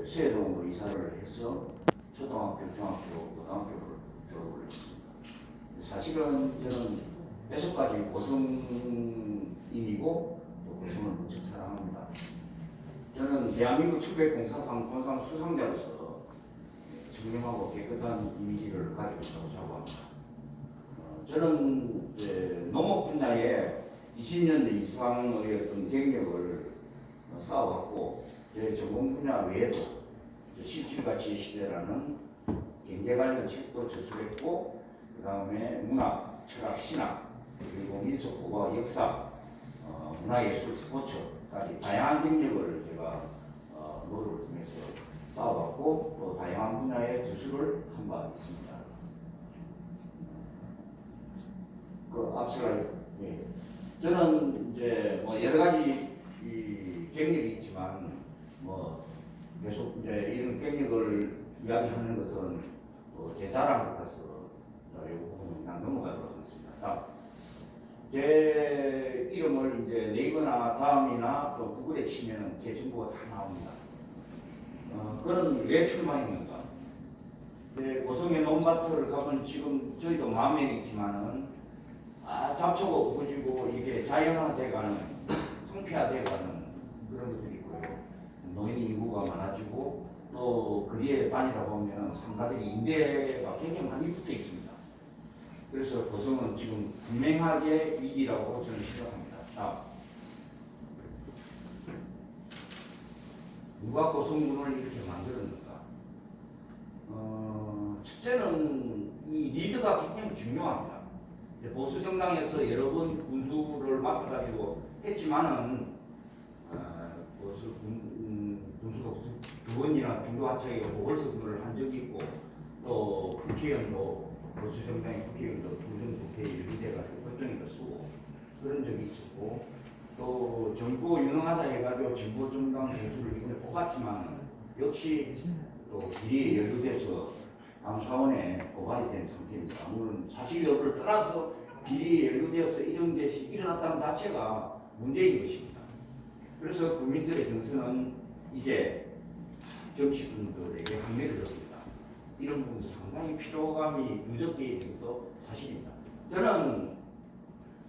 세동으로 이사를 해서 초등학교, 중학교, 고등학교를 졸업을 했습니다. 사실은 저는 뼛속까지 고성인이고 또 고성을 무척 사랑합니다. 저는 대한민국 704상 본상 수상자로서 청렴하고 깨끗한 이미지를 가지고 있다고 자부합니다. 저는 농업 분야에 20년대 이상의 어떤 경력을 쌓아왔고, 제 전공 분야 외에도 17가치 시대라는 경제 관련 책도 저술했고, 그 다음에 문학, 철학, 신학, 그리고 민속고와 역사, 문화예술, 스포츠까지 다양한 경력을 제가 노력을 통해서 쌓아왔고, 또 다양한 분야의 저술을 한 바 있습니다. 앞서가 저는 이제 뭐 여러 가지 경력이 있지만 계속 이제 이런 경력을 이야기하는 것은 제 자랑 같아서 이 부분은 그냥 넘어가도록 하겠습니다. 제 이름을 이제 네이버나 다음이나 또 구글에 치면 제 정보가 다 나옵니다. 그건 왜 출마했는가? 고성의 논밭을 가면 지금 저희도 마음에 있지만은 잡초가 없어지고 이게 자연화돼가는, 황폐화돼가는 그런 것들이 있고요. 노인 인구가 많아지고 또 거리에 다니다 보면 상가들이 임대가 굉장히 많이 붙어 있습니다. 그래서 고성은 지금 분명하게 위기라고 저는 생각합니다. 자, 누가 고성군을 이렇게 만들었는가? 첫째는 이 리드가 굉장히 중요합니다. 보수 정당에서 여러 번 군수를 맡아가지고 했지만은 군수가 두 번이나 중도하청에 보궐선거를 한 적이 있고, 또 국회의원도 보수 정당의 국회의원도 두জন 국회에 연루돼가지고 결정을 쓰고 그런 적이 있었고, 또 정부 유능하다 해가지고 진보 정당 교수를 이번에 뽑았지만 역시 또 비리에 연루돼서 당사원에 고발이 된 상태입니다. 물론 사실 여부를 떠나서 비리에 연루되어서 이런 것이 일어났다는 자체가 문제인 것입니다. 그래서 국민들의 정서는 이제 정치인들에게 항의를 합니다. 이런 부분도 상당히 피로감이 누적되어 있는 것도 사실입니다. 저는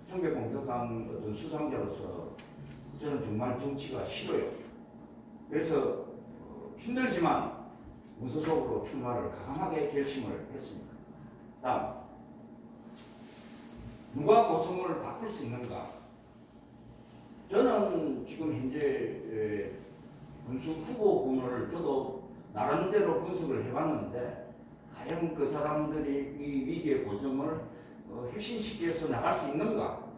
청백공사상 어떤 수상자로서 저는 정말 정치가 싫어요. 그래서 힘들지만 무소속으로 출마를 강하게 결심을 했습니다. 다음, 누가 고성을 바꿀 수 있는가? 저는 지금 현재 군수 후보군을 저도 나름대로 분석을 해봤는데, 과연 그 사람들이 이 위기의 고성을 혁신시켜서 나갈 수 있는가?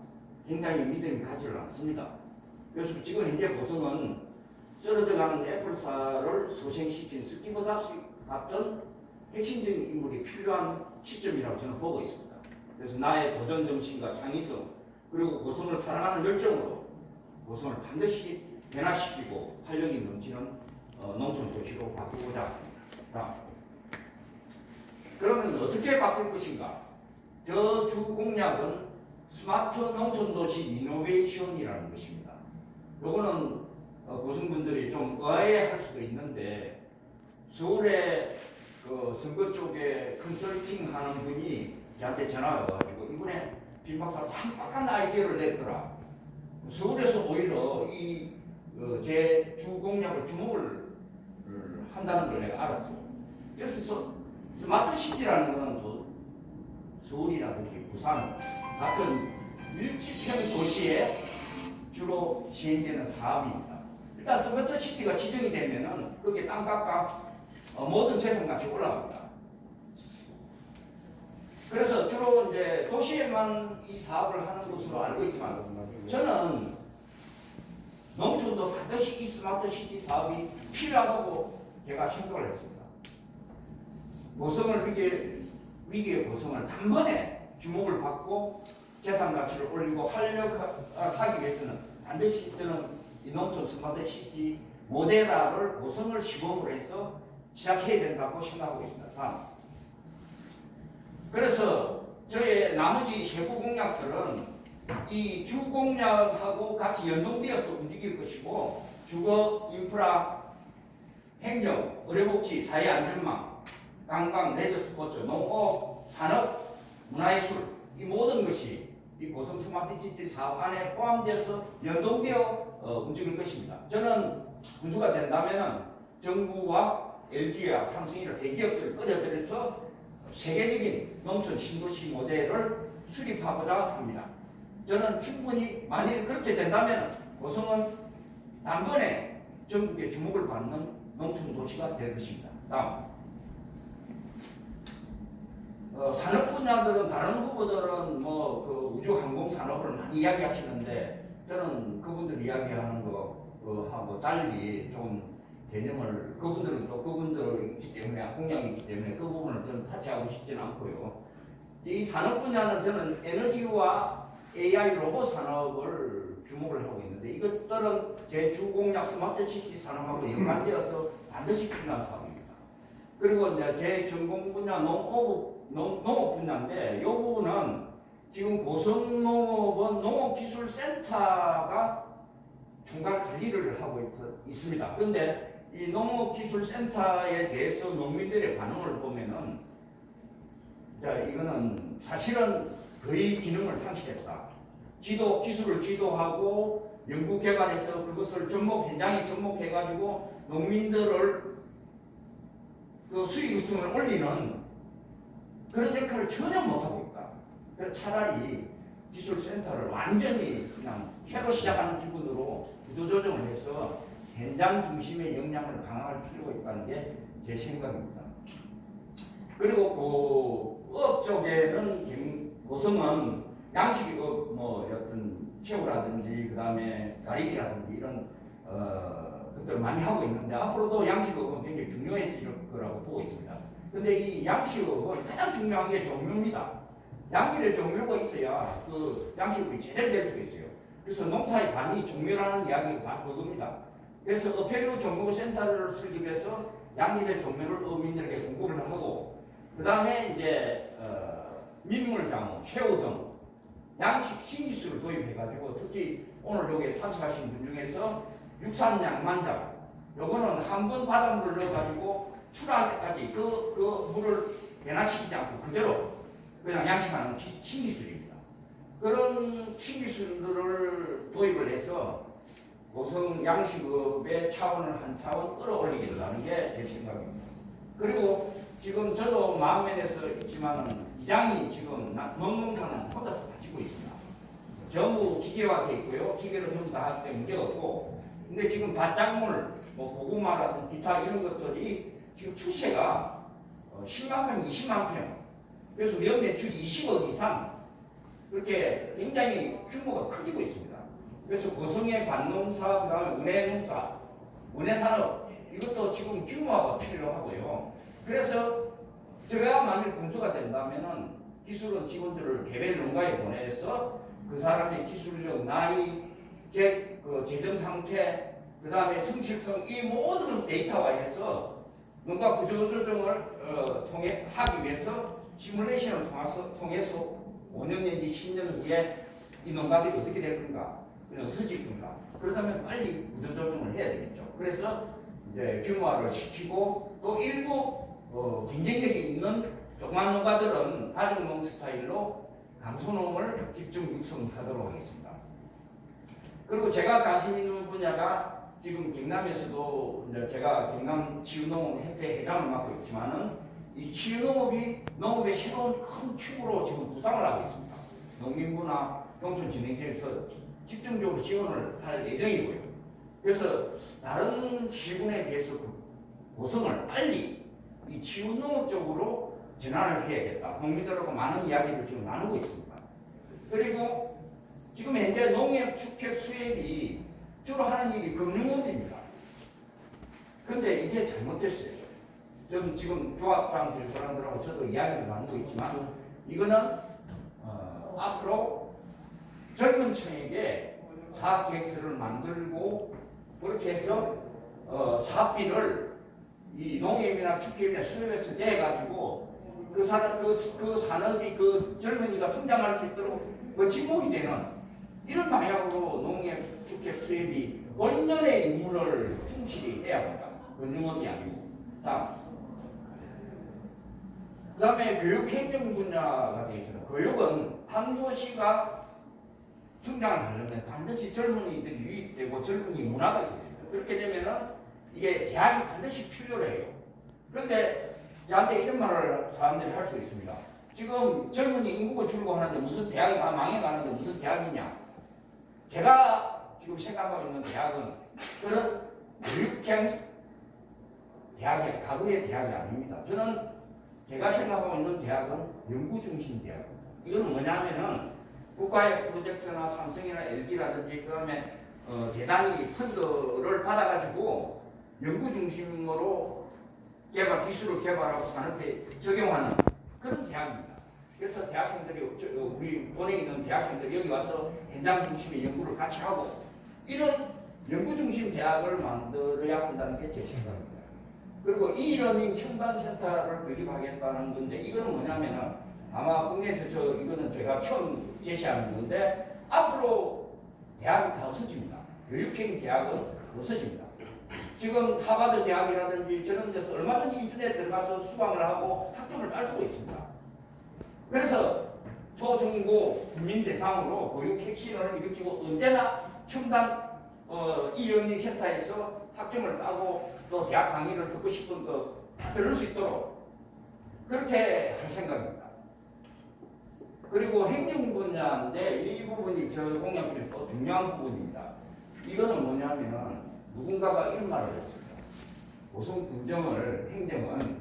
굉장히 믿음이 가지를 않습니다. 그래서 지금 현재 고성은 쩔어져가는 애플사를 소생시킨 스티브 잡스 같은 핵심적인 인물이 필요한 시점이라고 저는 보고 있습니다. 그래서 나의 도전 정신과 창의성, 그리고 고성을 사랑하는 열정으로 고성을 반드시 변화시키고 활력이 넘치는 농촌 도시로 바꾸고자 합니다. 그러면 어떻게 바꿀 것인가? 저 주 공약은 스마트 농촌 도시 이노베이션이라는 것입니다. 요거는 고성분들이 좀 의아해할 수도 있는데, 서울에 그 선거 쪽에 컨설팅 하는 분이 저한테 전화가 와가지고 이번에 빈 박사 쌍박한 아이디어를 냈더라. 서울에서 오히려 이 제 주 공약을 주목을 한다는 걸 내가 알았어요. 그래서 스마트 시티라는 것은 서울이라든지 부산 같은 밀집형 도시에 주로 시행되는 사업입니다. 일단 스마트 시티가 지정이 되면은 거기에 땅값과 모든 재산값이 올라갑니다. 그래서 주로 이제 도시에만 이 사업을 하는 것으로 알고 있지만, 저는 농촌도 반드시 이 스마트 시티 사업이 필요하다고 제가 생각을 했습니다. 고성을 위기의 고성을 단번에 주목을 받고 재산 가치를 올리고 활력하기 위해서는 반드시 저는 이 농촌 스마트 시티 모델화를 고성을 시범으로 해서 시작해야 된다고 생각하고 있습니다. 다음. 그래서 저의 나머지 세부 공약들은 이 주 공약하고 같이 연동되어서 움직일 것이고, 주거 인프라 행정, 의료복지, 사회안전망, 관광, 레저스포츠, 농업, 산업, 문화예술 이 모든 것이 이 고성 스마트 시티 사업 안에 포함되어서 연동되어 움직일 것입니다. 저는 군수가 된다면은 정부와 LG와 삼성이나 대기업들을 끌어들여서 세계적인 농촌 신도시 모델을 수립하고자 합니다. 저는 충분히 만일 그렇게 된다면 고성은 단번에 전국의 주목을 받는 농촌 도시가 될 것입니다. 다음. 산업 분야들은 다른 후보들은 그 우주 항공 산업을 많이 이야기하시는데 저는 그분들 이야기하는 거하고 달리 좀 개념을 그분들은 또 그분들이 있기 때문에 공약이 있기 때문에 그 부분을 저는 타치하고 싶지는 않고요. 이 산업 분야는 저는 에너지와 AI 로봇 산업을 주목을 하고 있는데 이것들은 제 주공약 스마트 시티 산업하고 연관되어서 반드시 필요한 사업입니다. 그리고 이제 제 전공 분야 농업 분야인데 이 부분은 지금 고성농업은 농업기술센터가 총괄 관리를 하고 있습니다. 그런데 이 농업기술센터에 대해서 농민들의 반응을 보면은 이거는 사실은 거의 기능을 상실했다. 기술을 지도하고 연구개발해서 그것을 현장에 접목해가지고 농민들을 그 수익성을 올리는 그런 역할을 전혀 못하고 있다. 그래서 차라리 기술센터를 완전히 그냥 새로 시작하는 기분으로 구조조정을 해서 현장 중심의 역량을 강화할 필요가 있다는 게 제 생각입니다. 그리고 그 업 쪽에는 고성은 양식업 어떤 새우라든지 그다음에 가리비라든지 이런 것들을 많이 하고 있는데 앞으로도 양식업은 굉장히 중요해질 거라고 보고 있습니다. 근데 이 양식업은 가장 중요한 게 종묘입니다. 양질의 종묘가 있어야 그 양식업이 제대로 될 수가 있어요. 그래서 농사의 반이 종묘라는 이야기가 바로 그겁니다. 그래서 어패류 종묘센터를 설립해서 양질의 종묘를 어민들에게 공급을 하고 그 다음에 이제 민물장어, 새우 등 양식 신기술을 도입해가지고 특히 오늘 여기에 참석하신 분 중에서 육산양만장 요거는 한 번 바닷물을 넣어가지고 출하할 때까지 그 물을 변화시키지 않고 그대로 그냥 양식하는 신기술입니다. 그런 신기술들을 도입을 해서 고성 양식업의 차원을 한 차원 끌어올리겠다는 게 제 생각입니다. 그리고 지금 저도 마음면에서 있지만 이장이 지금 농농사는 혼자서 가지고 있습니다. 전부 기계화되어 있고요. 기계로 전부 다 하기 때문에 문제가 없고 근데 지금 밭작물, 고구마라든지 기타 이런 것들이 지금 추세가 10만 평, 20만 평 그래서 연 매출 20억 이상 그렇게 굉장히 규모가 커지고 있습니다. 그래서 고성의 밭농사, 그 다음에 은혜농사, 은혜산업 이것도 지금 규모화가 필요하고요. 그래서 제가 만일 군수가 된다면은 기술원 직원들을 개별 농가에 보내서 그 사람의 기술력, 나이, 재정 상태, 그 다음에 성실성 이 모든 데이터화해서 농가 구조조정을 하기 위해서 시뮬레이션을 통해서 5년 내지 10년 후에 이 농가들이 어떻게 될 건가, 없어질 건가. 그렇다면 빨리 구조조정을 해야 되겠죠. 그래서 이제 규모화를 시키고 또 일부 경쟁력이 있는 조그만 농가들은 다중농 스타일로 감소농을 집중 육성하도록 하겠습니다. 그리고 제가 관심 있는 분야가 지금 경남에서도 이제 제가 경남 치유농업협회 회장을 맡고 있지만은 이 치유농업이 농업의 새로운 큰 축으로 지금 부상을 하고 있습니다. 농림부나 농촌진흥청에서 집중적으로 지원을 할 예정이고요. 그래서 다른 시군에 비해서 고성을 빨리 이 치유농업 쪽으로 전환을 해야겠다. 농민들하고 많은 이야기를 지금 나누고 있습니다. 그리고 지금 현재 농협 축협 수협이 주로 하는 일이 금융업입니다. 근데 이게 잘못됐어요. 좀 지금 조합장 될 사람들하고 저도 이야기를 나누고 있지만 이거는 앞으로 젊은 층에게 사업계획서를 만들고 그렇게 해서 사업비를 이 농협이나 축협이나 수협에서 내가지고 그 산업이 그 젊은이가 성장할 수 있도록 진목이 되는 이런 방향으로 농협, 축협, 수협이 본연의 임무를 충실히 해야 합니다. 금융업이 아니고. 그 다음에 교육행정 분야가 되겠죠. 교육은 한 도시가 성장을 하려면 반드시 젊은이들이 유입되고 젊은이 문화가 있어야 됩니다. 그렇게 되면은 이게 대학이 반드시 필요해요. 그런데 저한테 이런 말을 사람들이 할 수 있습니다. 지금 젊은이 인구가 줄고 하는데 무슨 대학이 다 망해가는데 무슨 대학이냐? 제가 지금 생각하고 있는 대학은 그런 교육형 대학이 과거의 대학이 아닙니다. 저는 제가 생각하고 있는 대학은 연구중심 대학입니다. 이거는 뭐냐면은 국가의 프로젝트나 삼성이나 LG라든지 그다음에 대단히 펀드를 받아가지고 연구중심으로 기술을 개발하고 산업에 적용하는 그런 대학입니다. 그래서 대학생들이 우리 본에 있는 대학생들이 여기 와서 현장 중심의 연구를 같이 하고 이런 연구 중심 대학을 만들어야 한다는 게 제 생각입니다. 그리고 이러닝 첨단센터를 건립하겠다는 건데 이거는 뭐냐면은 아마 국내에서 이거는 제가 처음 제시하는 건데 앞으로 대학이 다 없어집니다. 교육형 대학은 없어집니다. 지금 하버드 대학이라든지 저런 데서 얼마든지 인터넷 들어가서 수강을 하고 학점을 딸 수가 있습니다. 그래서 초중고 국민 대상으로 교육 혁신을 일으키고 언제나 첨단 이러닝 센터에서 학점을 따고 또 대학 강의를 듣고 싶은 거 다 들을 수 있도록 그렇게 할 생각입니다. 그리고 행정 분야인데 이 부분이 저 공약 중에 또 중요한 부분입니다. 이거는 뭐냐면은 누군가가 이런 말을 했습니다. 고성 군정을 행정은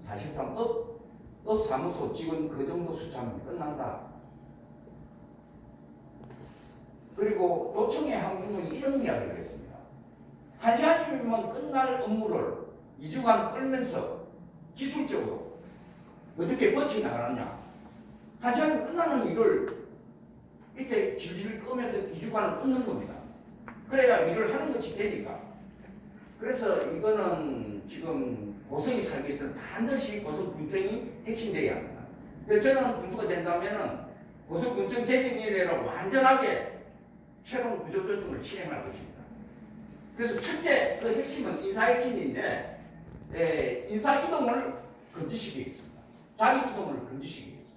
사실상 업 사무소 직원 그 정도 숫자면 끝난다. 그리고 도청의 한 분이 이런 이야기를 했습니다. 1시간이면 끝날 업무를 2주간 끌면서 기술적으로 어떻게 버텨나가느냐. 1시간이면 끝나는 일을 이렇게 질질 끄면서 2주간을 끊는 겁니다. 그래야 일을 하는 것이 되니까. 그래서 이거는 지금 고성이 살기 위해서는 반드시 고성군청이 핵심되어야 합니다. 그래서 저는 군수가 된다면은 고성군청 개정 이래로 완전하게 새로운 구조조정을 실행할 것입니다. 그래서 첫째, 그 핵심은 인사혁신인데, 인사 이동을 금지시키겠습니다. 자리 이동을 금지시키겠습니다.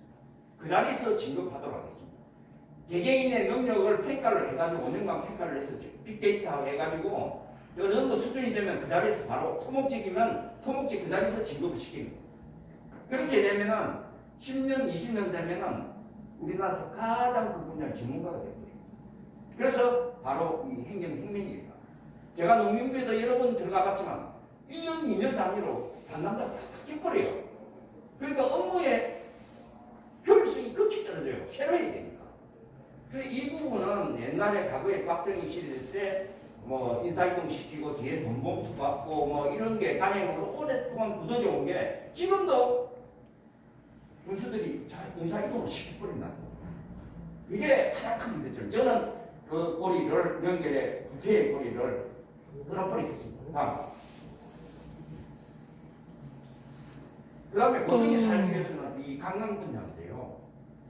그 자리에서 진급하도록 하겠습니다. 개개인의 능력을 평가를 해가지고 5년간 평가를 해서 빅데이터 해가지고 어느 정도 수준이 되면 그 자리에서 바로 토목직이면 토목직 그 자리에서 진급을 시키는 거예요. 그렇게 되면은 10년, 20년 되면은 우리나라에서 가장 그 분야 전문가가 됩니다. 그래서 바로 이 행정혁명입니다. 제가 농림부에도 여러 번 들어가 봤지만 1년, 2년 단위로 단남자 다 바뀌어버려요. 그러니까 업무의 효율성이 극히 떨어져요. 새로 해야 되니까. 그래서 이 부분은 옛날에 과거에 박정희 시대 때 뭐 인사이동 시키고 뒤에 돈봉투 받고 뭐 이런 게 관행으로 오랫동안 굳어져 온 게 지금도 군수들이 인사이동을 시켜버린다는 거예요. 이게 가장 큰 문제점. 저는 그 꼬리를 연결해 구태의 꼬리를 끊어버리겠습니다. 다음. 그 다음에 고성이 살기 위해서는 이 관광 분야인데요.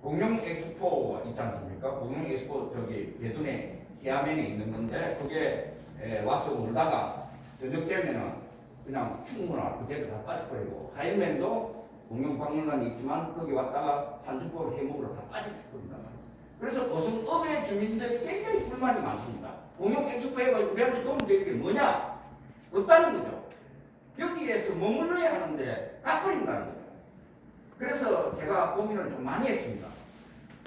공룡 엑스포 있지 않습니까? 공룡 엑스포 저기 배둔에 해안면에 있는 건데 그게 와서 놀다가 저녁 되면은 그냥 충무나 그대로 다 빠져버리고 하이맨도 공룡박물관이 있지만 거기 왔다가 산중보를 해먹으러 다 빠져버립니다. 그래서 고성읍의 주민들이 굉장히 불만이 많습니다. 공룡 엑스포 해가지고 우리한테 도움될 게 뭐냐? 없다는 거죠. 여기에서 머물러야 하는데 가버린다는 거죠. 그래서 제가 고민을 좀 많이 했습니다.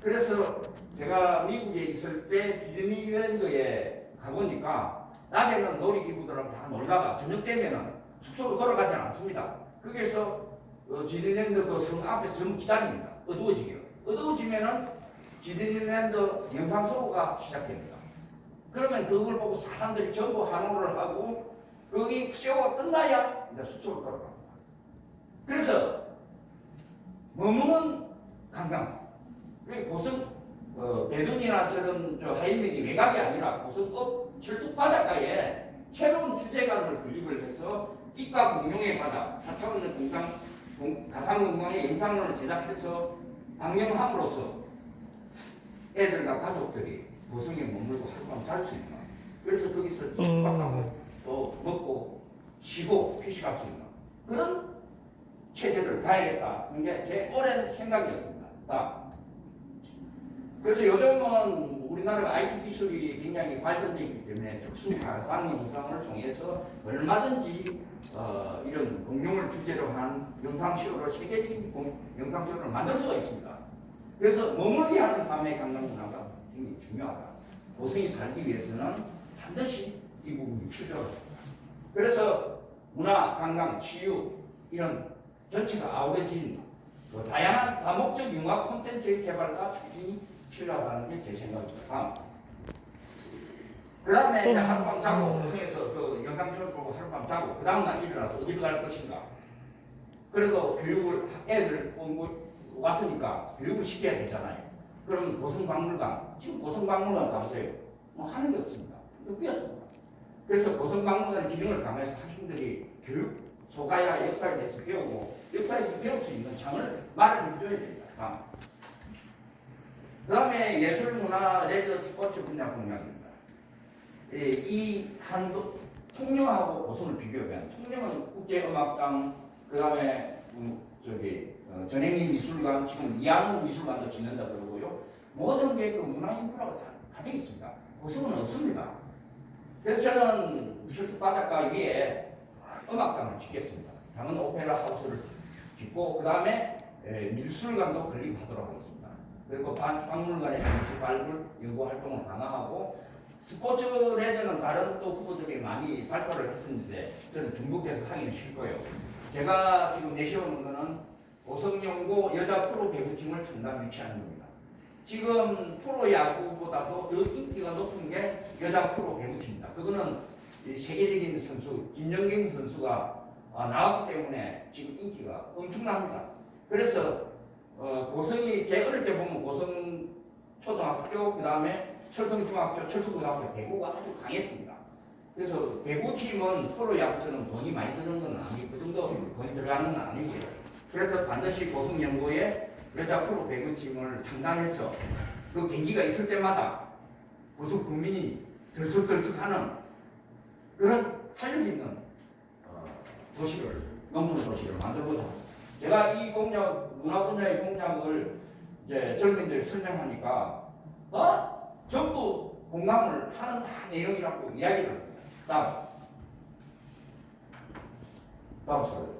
그래서 제가 미국에 있을 때 디즈니랜드에 가보니까 낮에는 놀이기구들하고 다 놀다가 저녁 되면은 숙소로 돌아가지 않습니다. 거기에서 디즈니랜드 그 성 앞에서 좀 기다립니다. 어두워지기로. 어두워지면은 디즈니랜드 영상쇼가 시작됩니다. 그러면 그걸 보고 사람들이 전부 환호를 하고 거기 쇼가 끝나야 이제 숙소로 돌아갑니다. 그래서 머무는 관광. 고성 배둔이나 저런 하이맥이 외곽이 아니라 고성읍 철도 바닷가에 새로운 주제가를 건립을 해서 입과 공룡의 바다 4차원의 가상공간의 영상을 제작해서 방영함으로써 애들과 가족들이 고성에 머물고 하룻밤 잘 수 있나. 그래서 거기서 숙박하고 또 먹고 쉬고 휴식할 수 있는 그런 체제를 가야겠다는 게 제 오랜 생각이었습니다. 그래서 요즘은 우리나라가 IT 기술이 굉장히 발전되어 있기 때문에 특수 가상 영상을 통해서 얼마든지 이런 공룡을 주제로 한 영상쇼를 세계적인 영상쇼를 만들 수가 있습니다. 그래서 머물게 하는 밤의 관광 문화가 굉장히 중요하다. 고성이 살기 위해서는 반드시 이 부분이 필요하다. 그래서 문화, 관광, 치유 이런 전체가 아우러진 다양한 다목적 융합 콘텐츠의 개발과 추진이 필요하다는 게 제 생각입니다. 그 다음에 하룻밤 자고 고성에서 그 영상쇼를 보고 하룻밤 자고 그 다음날 일어나서 어디로 갈 것인가. 그래도 교육을 애들 왔으니까 교육을 시켜야 되잖아요. 그럼 고성박물관 지금 고성박물관 가보세요. 뭐 하는 게 없습니다. 삐었습니다. 그래서 고성박물관의 기능을 감해서 학생들이 교육 소가야 역사에 대해서 배우고 역사에서 배울 수 있는 장을 마련해 줘야 됩니다. 그 다음에 예술, 문화, 레저, 스포츠 분야 공략입니다. 이 한도 통영하고 고성을 비교하면 통영은 국제음악당, 그 다음에 전행리 미술관, 지금 이한우 미술관도 짓는다 그러고요. 모든 게 그 문화 인프라가 다 되어 있습니다. 고성은 없습니다. 그래서 저는 미술특 바닷가 위에 음악당을 짓겠습니다. 당은 오페라 하우스를 짓고 그 다음에 미술관도 건립하도록 하겠습니다. 그리고 박물관의 전시 발굴 연구 활동을 강화하고 스포츠 레저는 다른 또 후보들이 많이 발표를 했었는데 저는 중복돼서 하기는 싫고요. 제가 지금 내세우는 거는 고성연고 여자 프로 배구팀을 청담 유치하는 겁니다. 지금 프로야구보다도 더 인기가 높은 게 여자 프로 배구팀입니다. 그거는 세계적인 선수 김연경 선수가 나왔기 때문에 지금 인기가 엄청납니다. 그래서 고성이 제 어릴 때 보면 고성 초등학교 그 다음에 철성중학교, 철성고등학교 배구가 아주 강했습니다. 그래서 배구팀은 프로야구처럼 돈이 많이 드는 건 아니고 그 정도 돈이 들어가는 건 아니고요. 그래서 반드시 고성연고에 여자 프로 배구팀을 창단해서 그 경기가 있을 때마다 고성 국민이 들썩들썩하는 그런 활력 있는 도시를 농촌 도시를 만들고자 제가 이 공약 문화 분야의 공약을 이제 젊은이들 설명하니까 전부 공감을 하는 다 내용이라고 이야기를 합니다. 다음 슬라이드.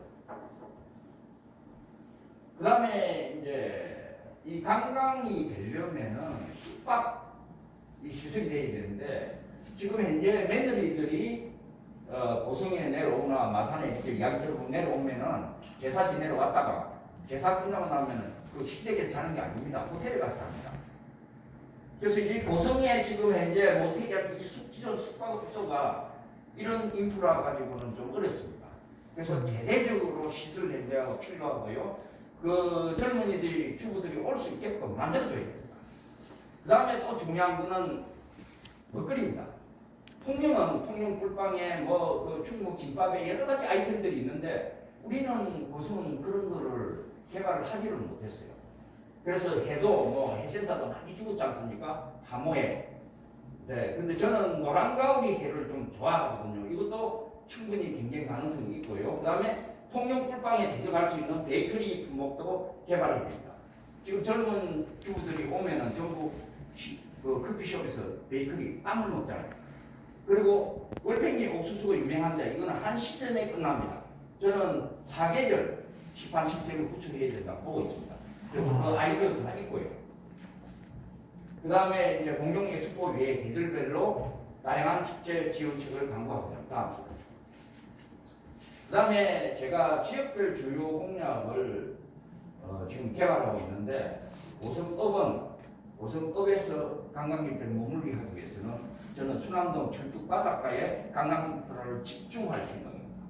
그 다음에 이제 이 관광이 되려면은 숙박이 시설이 돼야 되는데 지금 현재 며느리들이 고성에 내려오나 마산에 이렇게 이야기 들어보면 내려오면은 제사 지내러 왔다가 제사 끝나고 나면은 그 식대에 자는 게 아닙니다. 호텔에 가서 잡니다. 그래서 이 고성에 지금 현재 모텔이 이 기존 숙박업소가 이런 인프라 가지고는 좀 어렵습니다. 그래서 대대적으로 시설 현대화가 필요하고요. 그 젊은이들이 주부들이 올 수 있게끔 만들어줘야 됩니다. 그 다음에 또 중요한 거는 먹거리입니다. 통영은 통영 꿀빵에 그 충무 김밥에 여러 가지 아이템들이 있는데 우리는 고성은 그런 거를 개발을 하지를 못했어요. 그래서 해도 해센터도 많이 죽었지 않습니까? 하모에. 네, 근데 저는 노란가오리 해를 좀 좋아하거든요. 이것도 충분히 경쟁 가능성이 있고요. 그 다음에 통영 꿀빵에 대적할 수 있는 베이커리 품목도 개발해야 됩니다. 지금 젊은 주부들이 오면은 전부 그 커피숍에서 베이커리 빵을 먹잖아요. 그리고 월팽이 옥수수가 유명한데 이거는 한 시즌에 끝납니다. 저는 사계절 시판 시스템을 구축해야 된다고 보고 있습니다. 그래서 그 아이디어도 다 있고요. 그 다음에 이제 공룡 엑스포 외에 계절별로 다양한 축제 지원책을 강구합니다. 그 다음에 제가 지역별 주요 공약을 지금 개발하고 있는데 고성읍에서 관광객들 머물게 하기 위해서는 저는 순암동 철뚝 바닷가에 관광 인프라를 집중할 생각입니다.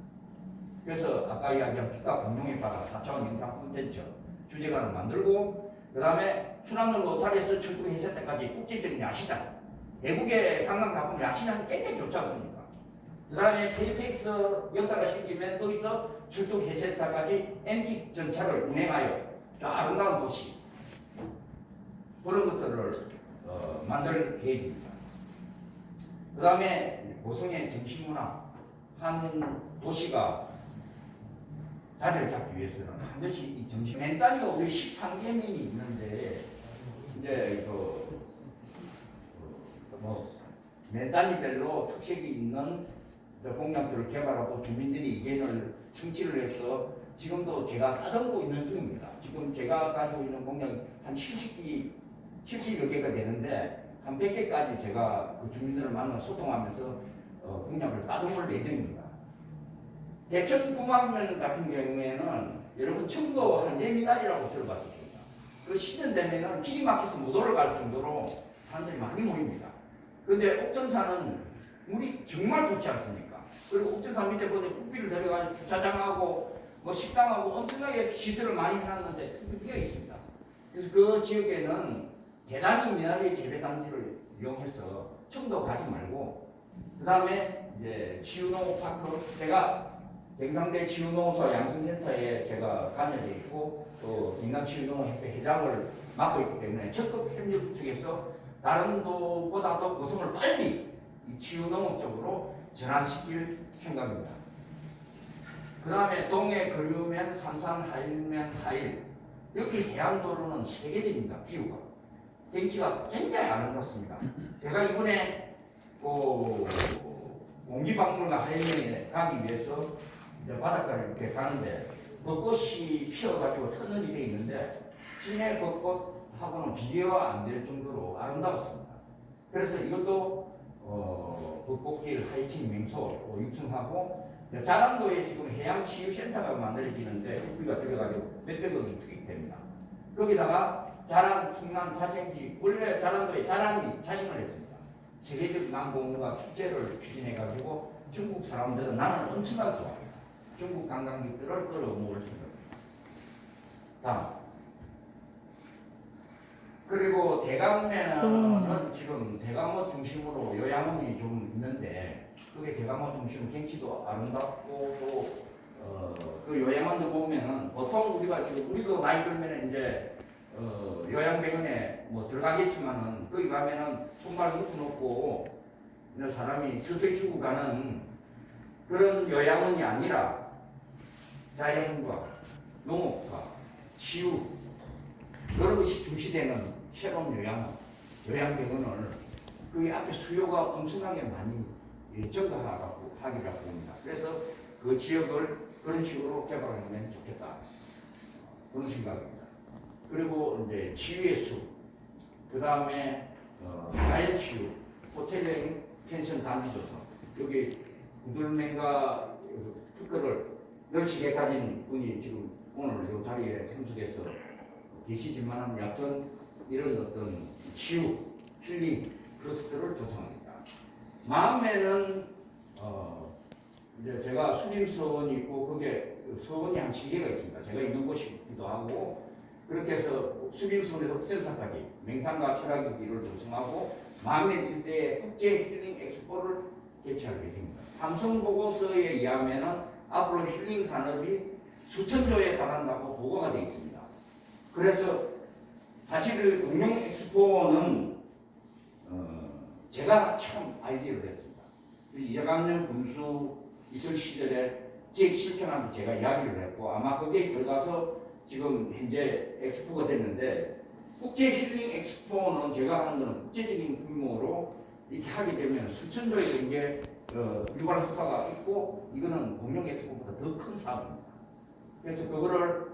그래서 아까 이야기한 빛과 공룡의 바다 4차원 영상 콘텐츠 주제가를 만들고 그 다음에 순암동 로타리에서 철뚝 해수욕장까지 국제적인 야시장 외국에 관광 가보면 야시장이 굉장히 좋지 않습니까? 그 다음에 KTX 역사가 생기면 거기서 철도 개센터까지 엠틱 전차를 운행하여 아름다운 도시 그런 것들을 만들 계획입니다. 그 다음에 고성의 정신문화 한 도시가 자리를 잡기 위해서는 반드시 이 정신 맨땅이가 우리 13개민이 있는데 이제 뭐 맨땅이별로 특색이 있는 공약들을 개발하고 주민들이 의견을 청취를 해서 지금도 제가 따듬고 있는 중입니다. 지금 제가 가지고 있는 공약이 한 70여 개가 되는데 한 100개까지 제가 그 주민들을 만나 소통하면서 공약을 따듬을 예정입니다. 대천 9만 명 같은 경우에는 여러분 청도 한재미달이라고 들어봤을 겁니다. 그 시즌 되면은 길이 막혀서 못 올라갈 정도로 사람들이 많이 모입니다. 그런데 옥천사는 물이 정말 좋지 않습니까? 그리고 옥천사 밑에 보면 국비를 들어가지고 주차장하고 뭐 식당하고 엄청나게 시설을 많이 해놨는데 텅텅 비어 있습니다. 그래서 그 지역에는 대단히 미나리 재배 단지를 이용해서 청도 가지 말고 그 다음에 이제 치유농업 파크 제가 경상대 치유농업사 양성센터에 제가 관여되어 있고 또 인간치유농업 회장을 맡고 있기 때문에 적극 협력 측에서 다른 도보다도 고성을 빨리 이 치유농업 쪽으로 전환시킬 생각입니다. 그 다음에 동해 거류면 삼산 하일면 하일 여기 해안도로는 세계적입니다. 비유가 경치가 굉장히 아름답습니다. 제가 이번에 공기박물관 하일면에 가기 위해서 이제 바닷가를 이렇게 가는데 벚꽃이 피어가지고 터널이 되어 있는데 진해 벚꽃하고는 비교가 안 될 정도로 아름다웠습니다. 그래서 이것도 벚꽃길 하이킹 명소 육성하고 자랑도에 지금 해양치유센터가 만들어지는데 우리가 들어가지고 몇백 억이 투입됩니다. 거기다가 자랑 충남 자생지 원래 자랑도에 자랑이 자생을 했습니다. 세계적 남공과 축제를 추진해가지고 중국 사람들은 나는 엄청나게 좋아합니다. 중국 관광객들을 끌어모을 생각입니다. 다음. 그리고 대감면은 지금 대감호 중심으로 요양원이 좀 있는데 그게 대감호 중심 경치도 아름답고 또 그 요양원도 보면은 보통 우리가 지금 우리도 나이 들면 이제 요양병원에 뭐 들어가겠지만은 거기 가면은 손발 묶어놓고 사람이 서서히 죽어가는 그런 요양원이 아니라 자연과 농업과 치유 여러 것이 중시되는 새로운 요양병원을 그 앞에 수요가 엄청나게 많이 증가하기라고 봅니다. 그래서 그 지역을 그런 식으로 개발하면 좋겠다. 그런 생각입니다. 그리고 이제 치유의 숲, 그 다음에 자연치유, 호텔링, 펜션 단지 조성, 여기 구들맹가 특허를 10개 가진 분이 지금 오늘 이 자리에 참석해서 계시지만 약간 이런 어떤 치유, 힐링 클러스터를 조성합니다. 마음에는 이제 제가 수림서원이 있고 거기에 서원이 한 7개가 있습니다. 제가 있는 곳이기도 하고 그렇게 해서 수림서원에서 센서까지 맹상과 철학기를 조성하고 마음의 일대에 국제 힐링 엑스포를 개최할 예정입니다. 삼성보고서에 의하면 앞으로 힐링 산업이 수천조에 달한다고 보고가 되어 있습니다. 그래서 사실 응용 엑스포는 제가 처음 아이디어를 했습니다. 이해감령 군수 있을 시절에 기획 실천한테 제가 이야기를 했고 아마 거기에 들어가서 지금 현재 엑스포가 됐는데 국제 힐링 엑스포는 제가 하는 것은 국제적인 규모로 이렇게 하게 되면 수천조의 이게 유발 효과가 있고 이거는 공룡 엑스포보다 더 큰 사업입니다. 그래서 그거를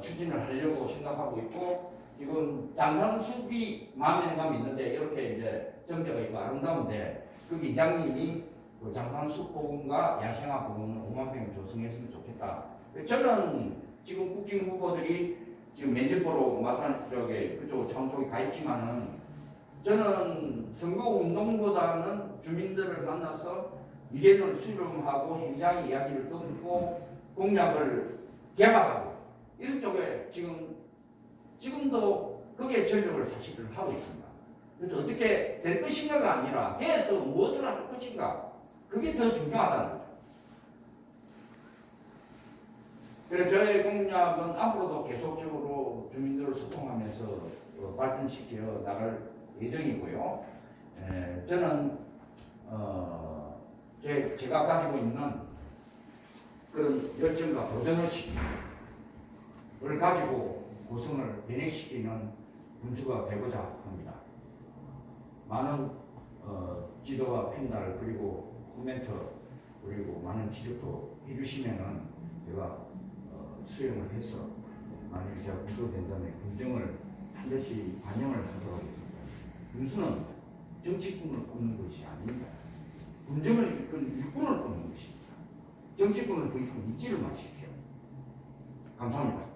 추진을 하려고 생각하고 있고 지금 장산숲이 10,000명감이 있는데 이렇게 이제 정자가 있고 아름다운데 그 이장님이 그 장산숲 부분과 야생화 부분은 50,000평 조성했으면 좋겠다. 저는 지금 국진 후보들이 지금 면접 보러 마산 쪽에 그쪽 차원 쪽에 가 있지만은 저는 선거 운동보다는 주민들을 만나서 의견을 수렴하고 현장 이야기를 듣고 공약을 개발하고 이런 쪽에 지금도 그게 전력을 사실을 하고 있습니다. 그래서 어떻게 될 것인가가 아니라 돼서 무엇을 할 것인가 그게 더 중요하다는 거죠. 그래서 저의 공약은 앞으로도 계속적으로 주민들을 소통하면서 발전시켜 나갈 예정이고요. 저는 제가 가지고 있는 그런 열정과 도전의식을 가지고 고성을 변해시키는 군수가 되고자 합니다. 많은 지도와 펜달 그리고 코멘트 그리고 많은 지적도 해주시면은 제가 수용을 해서 만약 제가 군수가 된다면 군정을 반드시 반영을 하도록 하겠습니다. 군수는 정치꾼을 뽑는 것이 아닙니다. 군정을 이끄는 일꾼을 뽑는 것입니다. 정치꾼을 더 이상 믿지를 마십시오. 감사합니다.